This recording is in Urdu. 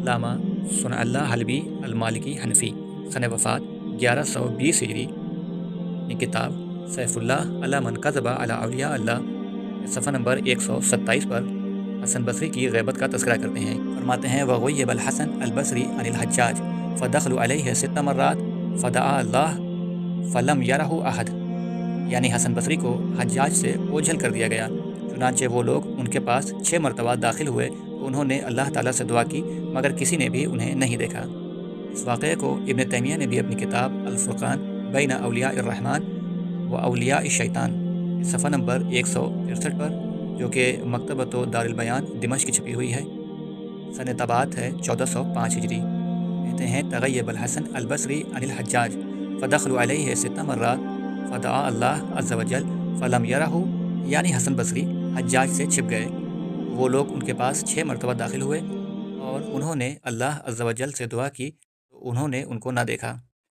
علامہ ثناء اللہ حلبی المالکی حنفی، سن وفات 1120 ہجری، اپنی کتاب سیف اللہ علی من کذب علی اولیاء اللہ صفحہ نمبر 127 پر حسن بصری کی غیبت کا تذکرہ کرتے ہیں۔ فرماتے ہیں وغیب الحسن البصری عن الحجاج فدخلوا علیہ 6 مرات فدعا اللہ فلم یرہ احد، یعنی حسن بصری کو حجاج سے اوجھل کر دیا گیا، چنانچہ وہ لوگ ان کے پاس 6 مرتبہ داخل ہوئے تو انہوں نے اللہ تعالیٰ سے دعا کی مگر کسی نے بھی انہیں نہیں دیکھا۔ اس واقعے کو ابن تیمیہ نے بھی اپنی کتاب الفرقان بین اولیاء الرحمن و اولیاء الشیطان صفحہ نمبر 163 پر، جو کہ مکتبۃ دار البیان دمشق کی چھپی ہوئی ہے، سن تبعات ہے 1405 ہجری، کہتے ہیں تغیب الحسن البصری عن الحجاج فدخلوا علیہ 6 مرات فدعا اللہ عز وجل فلم یرہ، یعنی حسن بصری حجاج سے چھپ گئے، وہ لوگ ان کے پاس 6 مرتبہ داخل ہوئے اور انہوں نے اللہ عز وجل سے دعا کی تو انہوں نے ان کو نہ دیکھا۔